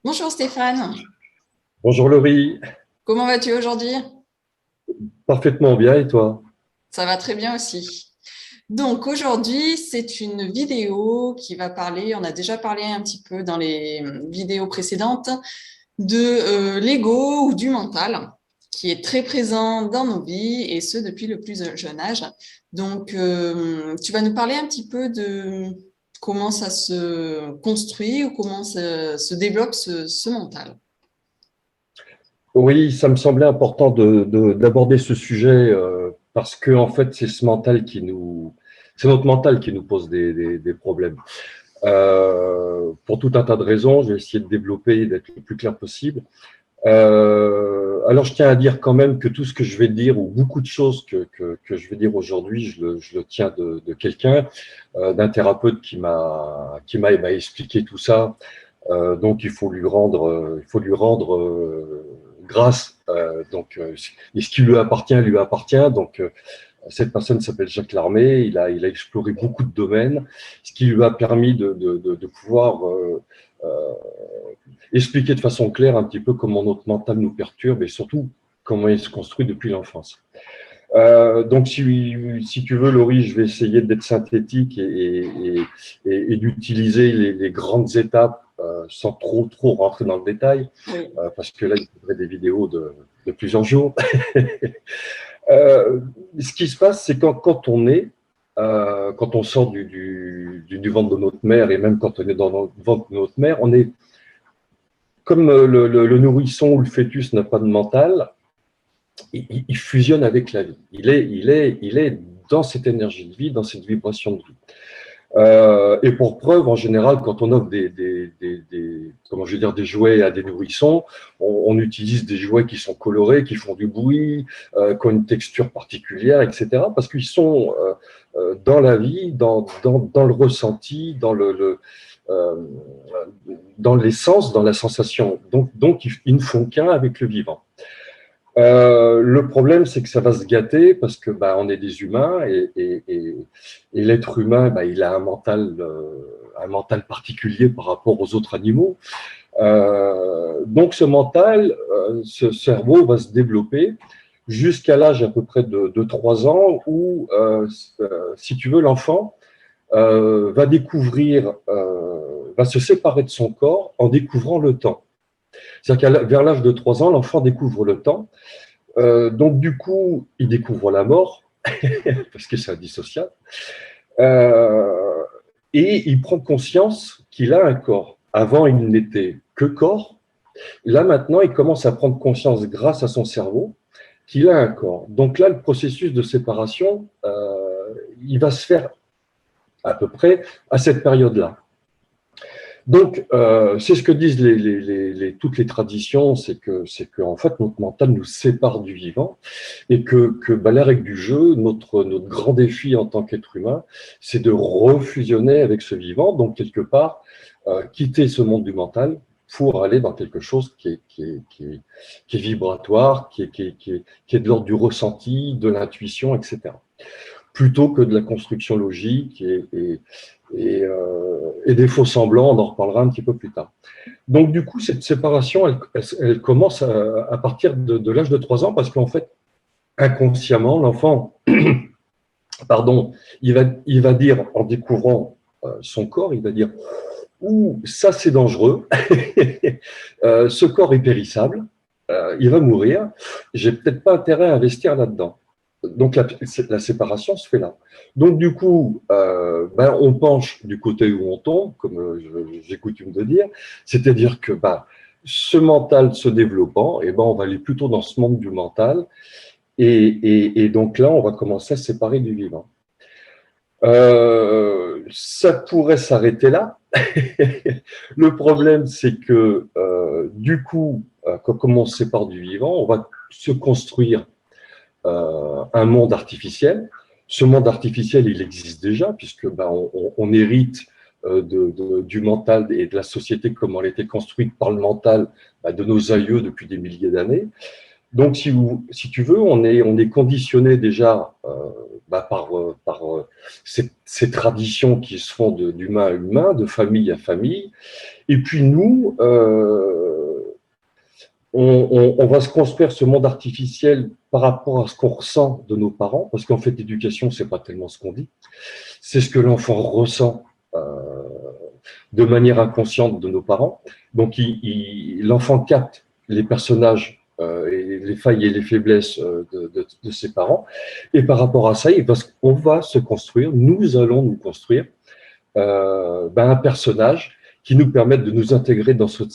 Bonjour Stéphane, Bonjour Laurie, comment vas-tu aujourd'hui? parfaitement bien et toi? Ça va très bien aussi. Donc aujourd'hui, c'est une vidéo qui va parler, on a déjà parlé un petit peu dans les vidéos précédentes, de l'ego ou du mental, qui est très présent dans nos vies et ce depuis le plus jeune âge. Donc tu vas nous parler un petit peu de comment ça se construit ou comment se développe ce mental. Oui, ça me semblait important d'aborder ce sujet parce que en fait, c'est notre mental qui nous pose des problèmes. Pour tout un tas de raisons, je vais essayer de développer et d'être le plus clair possible. Alors, je tiens à dire quand même que tout ce que je vais dire, ou beaucoup de choses que je vais dire aujourd'hui, je le tiens de quelqu'un, d'un thérapeute m'a expliqué tout ça. Donc il faut lui rendre grâce. Et ce qui lui appartient. Donc cette personne s'appelle Jacques Larmé. Il a exploré beaucoup de domaines, ce qui lui a permis de pouvoir euh, expliquer de façon claire un petit peu comment notre mental nous perturbe et surtout comment il se construit depuis l'enfance. Donc, si tu veux, Laurie, je vais essayer d'être synthétique et d'utiliser les grandes étapes sans trop rentrer dans le détail, Oui. parce que là, il faudrait des vidéos de plusieurs jours. Euh, Ce qui se passe, c'est quand on est, quand on sort du ventre de notre mère, et même quand on est dans le ventre de notre mère, on est comme le nourrisson ou le fœtus n'a pas de mental, il fusionne avec la vie. Il est dans cette énergie de vie, dans cette vibration de vie. Et pour preuve, en général, quand on offre comment je veux dire, des jouets à des nourrissons, on utilise des jouets qui sont colorés, qui font du bruit, qui ont une texture particulière, etc. Parce qu'ils sont dans la vie, dans le ressenti, euh, dans l'essence, dans la sensation. Donc ils ne font qu'un avec le vivant. Le problème, c'est que ça va se gâter parce que bah, on est des humains et l'être humain, bah, il a un mental particulier par rapport aux autres animaux. Donc ce mental, ce cerveau va se développer jusqu'à l'âge à peu près de 3 ans où, si tu veux, l'enfant va se séparer de son corps en découvrant le temps. C'est-à-dire qu'à vers l'âge de 3 ans, l'enfant découvre le temps. Donc, du coup, il découvre la mort, parce que c'est indissociable, euh, et il prend conscience qu'il a un corps. Avant, il n'était que corps. Là, maintenant, il commence à prendre conscience, grâce à son cerveau, qu'il a un corps. Donc là, le processus de séparation, il va se faire à peu près à cette période-là. Donc, c'est ce que disent toutes les traditions, c'est que en fait, notre mental nous sépare du vivant et que bah, la règle du jeu, notre grand défi en tant qu'être humain, c'est de refusionner avec ce vivant, donc quelque part, quitter ce monde du mental pour aller dans quelque chose qui est vibratoire, qui est de l'ordre du ressenti, de l'intuition, etc. Plutôt que de la construction logique et des faux semblants, on en reparlera un petit peu plus tard. Donc, du coup, cette séparation, elle commence à partir de l'âge de 3 ans, parce qu'en fait, inconsciemment, l'enfant, pardon, il va dire, en découvrant son corps, il va dire, ouh, ça c'est dangereux, ce corps est périssable, il va mourir, j'ai peut-être pas intérêt à investir là-dedans. Donc la séparation se fait là. Donc du coup, ben, on penche du côté où on tombe, comme j'ai coutume de dire, c'est-à-dire que ben, ce mental se développant, et ben, on va aller plutôt dans ce monde du mental, et donc là, on va commencer à se séparer du vivant. Ça pourrait s'arrêter là. Le problème, c'est que du coup, comme on se sépare du vivant, on va se construire un monde artificiel. Ce monde artificiel, il existe déjà, puisque ben, on hérite du mental et de la société comme elle a été construite par le mental ben, de nos aïeux depuis des milliers d'années. Donc, si tu veux, on est conditionné déjà par ces traditions qui se font d'humain à humain, de famille à famille. Et puis nous, on va se construire ce monde artificiel par rapport à ce qu'on ressent de nos parents, parce qu'en fait, l'éducation, c'est pas tellement ce qu'on dit, c'est ce que l'enfant ressent de manière inconsciente de nos parents. Donc, l'enfant capte les personnages et les failles et les faiblesses de ses parents. Et par rapport à ça, on va se construire, nous allons nous construire un personnage qui nous permette de nous intégrer dans cette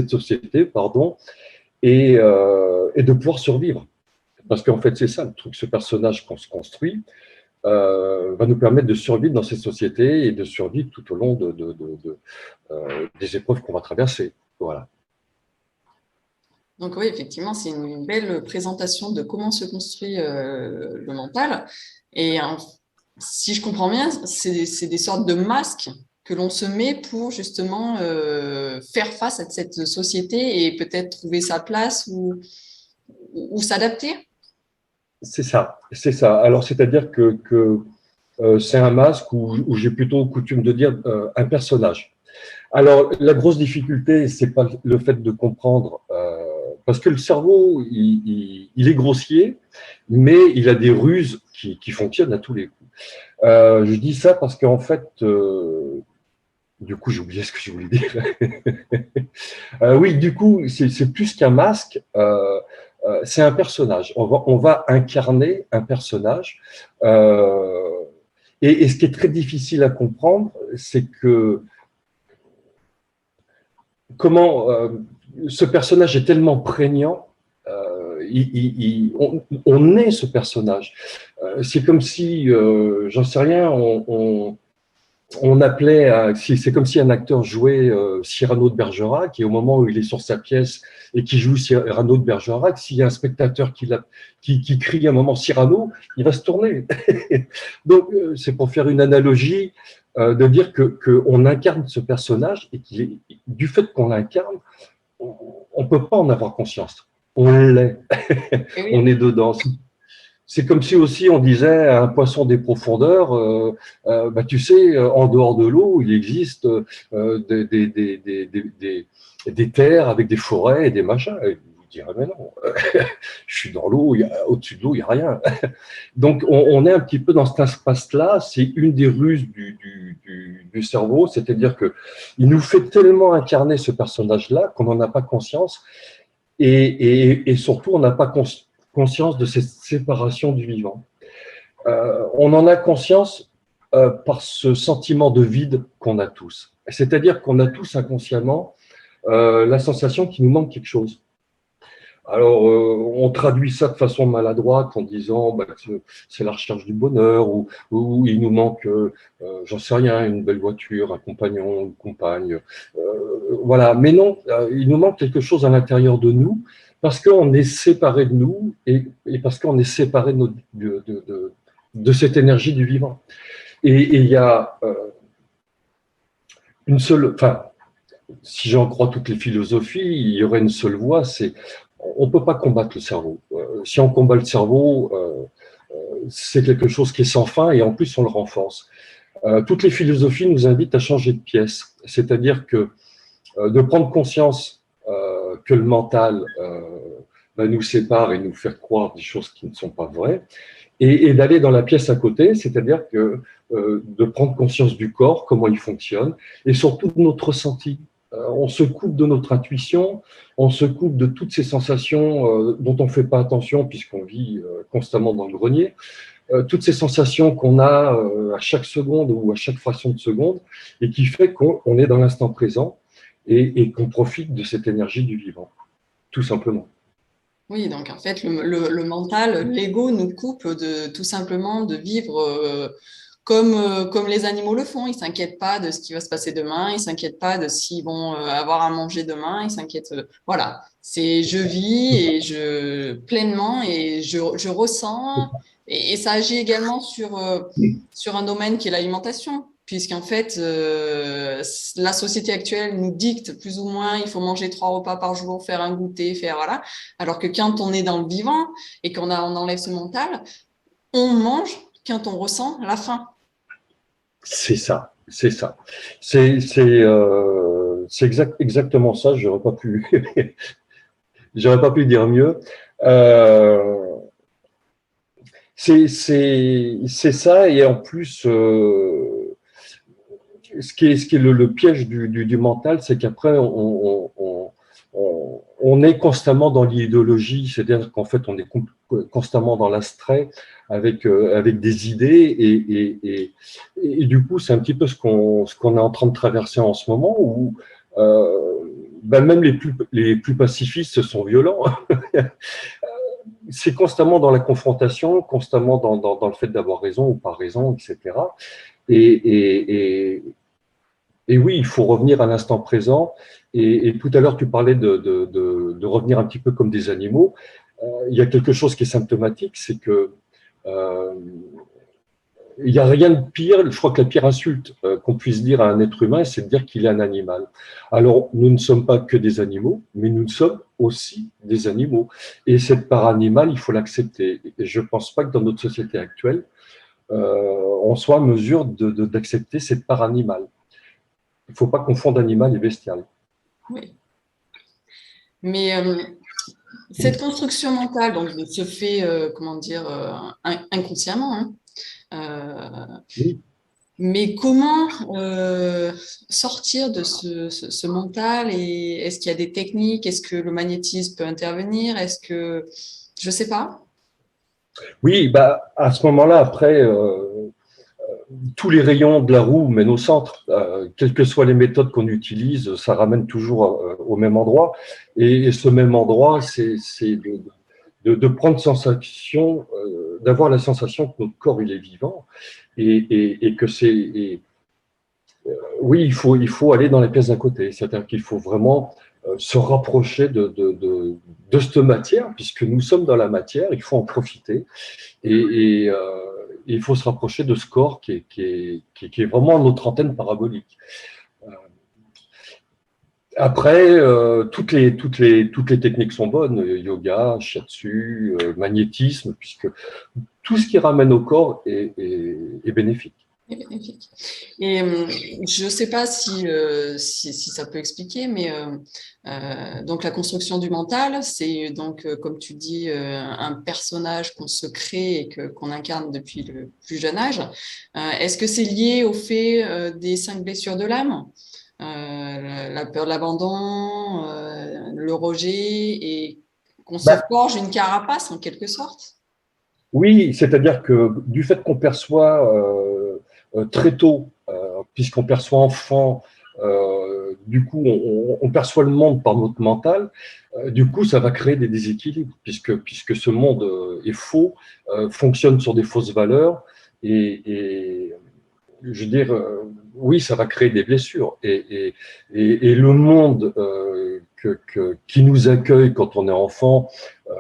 société, pardon, et de pouvoir survivre. Parce qu'en fait, c'est ça le truc, ce personnage qu'on se construit, va nous permettre de survivre dans cette société et de survivre tout au long des épreuves qu'on va traverser. Voilà. Donc oui, effectivement, c'est une belle présentation de comment se construit le mental. Et si je comprends bien, c'est des sortes de masques que l'on se met pour justement faire face à cette société et peut-être trouver sa place ou s'adapter. C'est ça, c'est ça. Alors, c'est-à-dire que c'est un masque où j'ai plutôt coutume de dire un personnage. Alors, la grosse difficulté, c'est pas le fait de comprendre, parce que le cerveau, il est grossier, mais il a des ruses qui fonctionnent à tous les coups. Je dis ça parce qu'en fait, du coup, j'ai oublié ce que je voulais dire. Oui, du coup, c'est plus qu'un masque, c'est un personnage. On va incarner un personnage. Et ce qui est très difficile à comprendre, c'est que comment ce personnage est tellement prégnant, on est ce personnage. C'est comme si, j'en sais rien, on appelait, c'est comme si un acteur jouait Cyrano de Bergerac, et au moment où il est sur sa pièce et qui joue Cyrano de Bergerac, s'il y a un spectateur qui crie à un moment Cyrano, il va se tourner. Donc, c'est pour faire une analogie de dire qu'on incarne ce personnage et du fait qu'on l'incarne, on ne peut pas en avoir conscience. On l'est. Oui. On est dedans. C'est comme si aussi on disait à un poisson des profondeurs, tu sais, en dehors de l'eau, il existe des terres avec des forêts et des machins. Et vous direz, mais non, je suis dans l'eau, au-dessus de l'eau, il n'y a rien. Donc, on est un petit peu dans cet espace-là. C'est une des ruses du cerveau, c'est-à-dire qu'il nous fait tellement incarner ce personnage-là qu'on n'en a pas conscience. Et surtout, on n'a pas conscience de cette séparation du vivant. On en a conscience par ce sentiment de vide qu'on a tous. C'est-à-dire qu'on a tous inconsciemment la sensation qu'il nous manque quelque chose. Alors, on traduit ça de façon maladroite en disant que c'est la recherche du bonheur ou il nous manque, j'en sais rien, une belle voiture, un compagnon, une compagne. Voilà, mais non, il nous manque quelque chose à l'intérieur de nous parce qu'on est séparé de nous et parce qu'on est séparé de cette énergie du vivant. Et il y a une seule, enfin, si j'en crois toutes les philosophies, il y aurait une seule voie, c'est on ne peut pas combattre le cerveau. Si on combat le cerveau, c'est quelque chose qui est sans fin et en plus on le renforce. Toutes les philosophies nous invitent à changer de pièce, c'est-à-dire que de prendre conscience que le mental nous sépare et nous faire croire des choses qui ne sont pas vraies, et d'aller dans la pièce à côté, c'est-à-dire que de prendre conscience du corps, comment il fonctionne, et surtout de notre ressenti. On se coupe de notre intuition, on se coupe de toutes ces sensations dont on ne fait pas attention puisqu'on vit constamment dans le grenier, toutes ces sensations qu'on a à chaque seconde ou à chaque fraction de seconde et qui fait qu'on est dans l'instant présent et qu'on profite de cette énergie du vivant, tout simplement. Oui, donc en fait, le mental, l'ego nous coupe tout simplement de vivre comme les animaux le font. Ils ne s'inquiètent pas de ce qui va se passer demain, ils ne s'inquiètent pas de s'ils vont avoir à manger demain, ils s'inquiètent. Voilà, c'est je vis et je pleinement et je ressens. Et ça agit également sur un domaine qui est l'alimentation. puisqu'en fait, la société actuelle nous dicte plus ou moins, il faut manger 3 repas par jour, faire un goûter, faire voilà. Alors que quand on est dans le vivant et on enlève ce mental, on mange quand on ressent la faim. C'est ça, c'est ça. C'est exactement ça. J'aurais pas pu dire mieux. Euh, c'est ça, et en plus, ce qui est le piège du mental, c'est qu'après, on est constamment dans l'idéologie, c'est-à-dire qu'en fait, on est constamment dans l'abstrait avec des idées, et du coup, c'est un petit peu ce qu'on est en train de traverser en ce moment, où ben même les plus pacifistes sont violents. C'est constamment dans la confrontation, constamment dans le fait d'avoir raison ou pas raison, etc. Et, et, et, et oui, il faut revenir à l'instant présent. Et tout à l'heure, tu parlais de revenir un petit peu comme des animaux. Il y a quelque chose qui est symptomatique, c'est que euh, il n'y a rien de pire. Je crois que la pire insulte qu'on puisse dire à un être humain, c'est de dire qu'il est un animal. Alors, nous ne sommes pas que des animaux, mais nous sommes aussi des animaux. Et cette part animale, il faut l'accepter. Et je ne pense pas que dans notre société actuelle, on soit en mesure d'accepter cette part animale. Il ne faut pas confondre animal et bestial. Oui. Mais cette construction mentale donc, se fait, comment dire, inconsciemment. Hein. Oui. Mais comment sortir de ce mental et est-ce qu'il y a des techniques? Est-ce que le magnétisme peut intervenir? Est-ce que je sais pas? Oui, bah, à ce moment-là, après, tous les rayons de la roue mènent au centre. Quelles que soient les méthodes qu'on utilise, ça ramène toujours au même endroit. Et ce même endroit, c'est de prendre sensation, d'avoir la sensation que notre corps il est vivant et que c'est. Oui, il faut aller dans les pièces d'à côté. C'est-à-dire qu'il faut vraiment se rapprocher de cette matière, puisque nous sommes dans la matière, il faut en profiter. Et il faut se rapprocher de ce corps qui est vraiment notre antenne parabolique. Après, toutes les techniques sont bonnes, yoga, shiatsu, magnétisme, puisque tout ce qui ramène au corps est bénéfique. C'est bénéfique. Et je ne sais pas si ça peut expliquer, mais donc la construction du mental, c'est donc, comme tu dis, un personnage qu'on se crée et qu'on incarne depuis le plus jeune âge. Est-ce que c'est lié au fait des 5 blessures de l'âme? La peur de l'abandon, le rejet, et qu'on se Bah, forge une carapace en quelque sorte? oui, c'est-à-dire que du fait qu'on perçoit très tôt, puisqu'on perçoit enfant, du coup, on perçoit le monde par notre mental. Du coup, ça va créer des déséquilibres, puisque ce monde est faux, fonctionne sur des fausses valeurs, et je veux dire, oui, ça va créer des blessures. Et le monde qui nous accueille quand on est enfant, euh,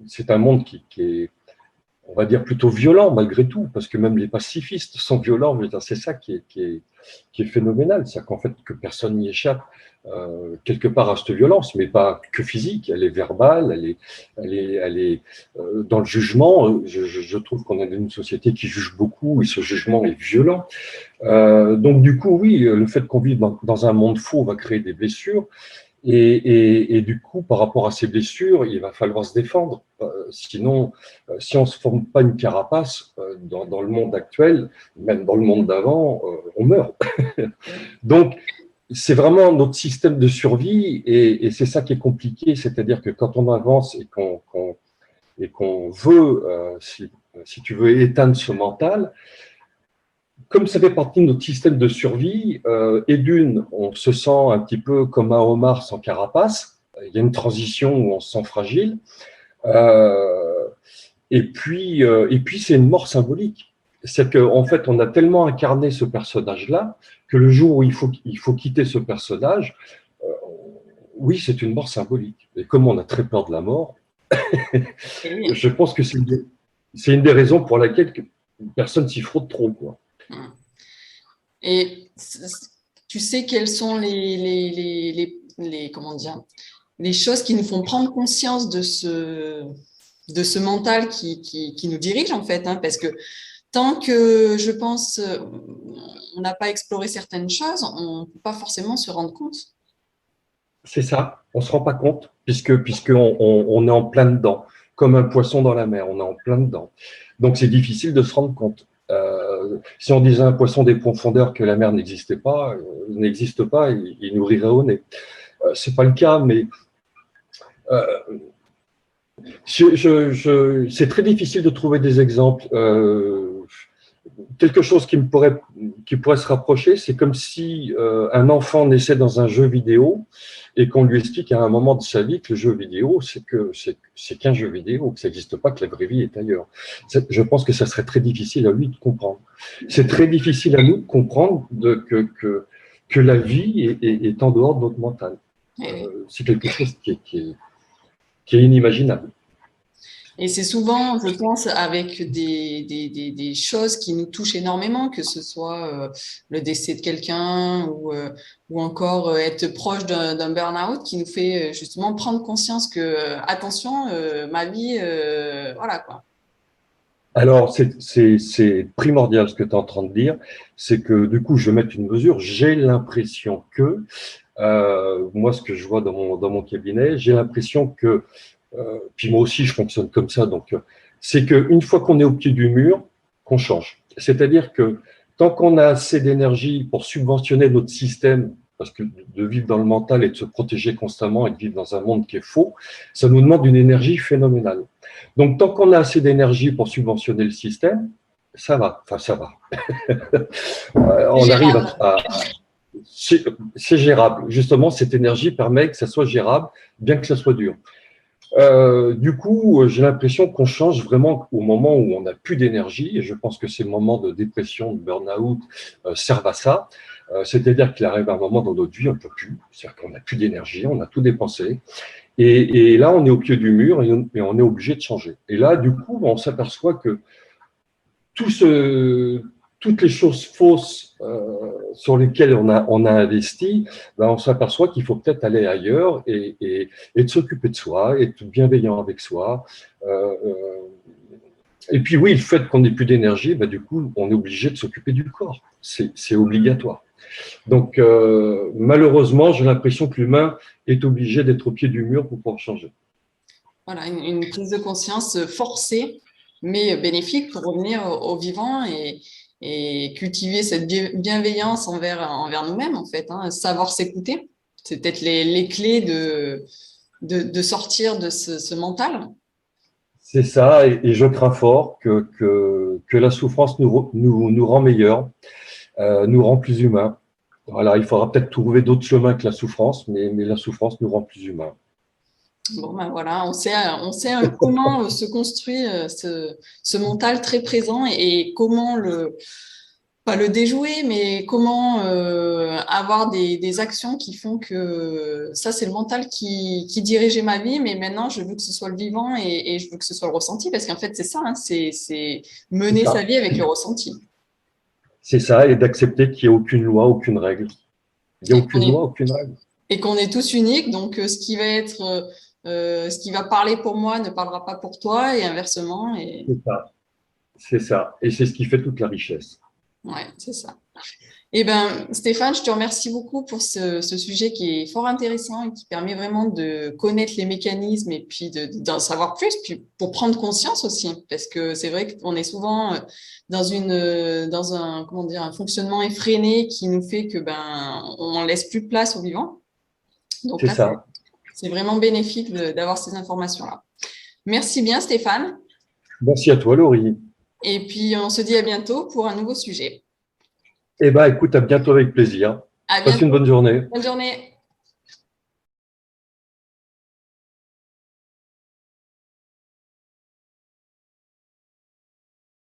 c'est un monde qui est, on va dire, plutôt violent malgré tout, parce que même les pacifistes sont violents. C'est ça qui est phénoménal, c'est qu'en fait que personne n'y échappe quelque part à cette violence, mais pas que physique, elle est verbale, elle est dans le jugement. Je trouve qu'on est dans une société qui juge beaucoup et ce jugement est violent. Donc du coup, oui, le fait qu'on vive dans un monde faux va créer des blessures. Et du coup, par rapport à ces blessures, il va falloir se défendre. Sinon, si on ne se forme pas une carapace dans le monde actuel, même dans le monde d'avant, on meurt. Donc, c'est vraiment notre système de survie et c'est ça qui est compliqué. C'est-à-dire que quand on avance et qu'on veut, si tu veux, éteindre ce mental, comme ça fait partie de notre système de survie, et d'une, on se sent un petit peu comme un homard sans carapace. Il y a une transition où on se sent fragile. Euh, et puis c'est une mort symbolique. C'est qu'en fait, on a tellement incarné ce personnage-là que le jour où il faut quitter ce personnage, euh, oui, c'est une mort symbolique. Et comme on a très peur de la mort, Et oui. je pense que c'est une des raisons pour laquelle personne s'y fraude trop, quoi. Et Et tu sais quelles sont comment dire, les choses qui nous font prendre conscience de ce mental qui nous dirige, en fait, hein, parce que tant que, je pense, on n'a pas exploré certaines choses, on ne peut pas forcément se rendre compte. C'est ça, on ne se rend pas compte, puisqu'on est en plein dedans, comme un poisson dans la mer, on est en plein dedans. Donc c'est difficile de se rendre compte. Si on disait à un poisson des profondeurs que la mer n'existe pas, il nous rirait au nez. C'est pas le cas, mais euh, c'est très difficile de trouver des exemples. Quelque chose qui pourrait se rapprocher, c'est comme si un enfant naissait dans un jeu vidéo et qu'on lui explique à un moment de sa vie que le jeu vidéo, c'est qu'un jeu vidéo, que ça n'existe pas, que la vraie vie est ailleurs. Je pense que ça serait très difficile à lui de comprendre. C'est très difficile à nous de comprendre que la vie est en dehors de notre mental. C'est quelque chose qui est inimaginable. Et c'est souvent, je pense, avec des choses qui nous touchent énormément, que ce soit le décès de quelqu'un ou encore être proche d'un burn-out qui nous fait justement prendre conscience que, attention, ma vie, voilà quoi. Alors, c'est primordial ce que tu es en train de dire, c'est que du coup, je vais mettre une mesure. J'ai l'impression que, moi, ce que je vois dans mon cabinet, j'ai l'impression que, puis moi aussi, je fonctionne comme ça, donc, c'est qu'une fois qu'on est au pied du mur, qu'on change. C'est-à-dire que tant qu'on a assez d'énergie pour subventionner notre système, parce que de vivre dans le mental et de se protéger constamment et de vivre dans un monde qui est faux, ça nous demande une énergie phénoménale. Donc, tant qu'on a assez d'énergie pour subventionner le système, ça va. Enfin, ça va. On arrive c'est gérable. Justement, cette énergie permet que ça soit gérable, bien que ça soit dur. Du coup, j'ai l'impression qu'on change vraiment au moment où on n'a plus d'énergie, et je pense que ces moments de dépression, de burn-out servent à ça. C'est-à-dire qu'il arrive un moment dans notre vie, on ne peut plus, c'est-à-dire qu'on n'a plus d'énergie, on a tout dépensé, et là, on est au pied du mur et on est obligé de changer. Et là, du coup, on s'aperçoit que toutes les choses fausses sur lesquelles on a investi, ben on s'aperçoit qu'il faut peut-être aller ailleurs et de s'occuper de soi, être bienveillant avec soi. Et puis oui, le fait qu'on n'ait plus d'énergie, ben du coup, on est obligé de s'occuper du corps. C'est obligatoire. Donc, malheureusement, j'ai l'impression que l'humain est obligé d'être au pied du mur pour pouvoir changer. Voilà, une prise de conscience forcée, mais bénéfique pour revenir au vivant et cultiver cette bienveillance envers nous-mêmes, en fait, hein, savoir s'écouter. C'est peut-être les clés de sortir de ce mental. C'est ça, et je crains fort que la souffrance nous rend meilleurs, nous rend plus humains. Voilà, il faudra peut-être trouver d'autres chemins que la souffrance, mais la souffrance nous rend plus humains. Bon, ben voilà, on sait comment se construit ce mental très présent et comment pas le déjouer, mais comment avoir des actions qui font que ça, c'est le mental qui dirigeait ma vie, mais maintenant, je veux que ce soit le vivant et je veux que ce soit le ressenti, parce qu'en fait, c'est ça, hein, c'est mener sa vie avec le ressenti. C'est ça, et d'accepter qu'il n'y a aucune loi, aucune règle. Il n'y a aucune loi, aucune règle. Et qu'on est tous uniques, donc ce qui va être, ce qui va parler pour moi ne parlera pas pour toi, et inversement. C'est ça, c'est ça. Et c'est ce qui fait toute la richesse. Ouais, c'est ça. Eh ben, Stéphane, je te remercie beaucoup pour ce sujet qui est fort intéressant et qui permet vraiment de connaître les mécanismes et puis d'en savoir plus, puis pour prendre conscience aussi, parce que c'est vrai qu'on est souvent dans un, comment dire, un fonctionnement effréné qui nous fait que on laisse plus de place au vivant. Donc là, c'est vraiment bénéfique d'avoir ces informations-là. Merci bien, Stéphane. Merci à toi, Laurie. Et puis, on se dit à bientôt pour un nouveau sujet. Eh bien, écoute, à bientôt avec plaisir. À bientôt. Passe une bonne journée. Bonne journée.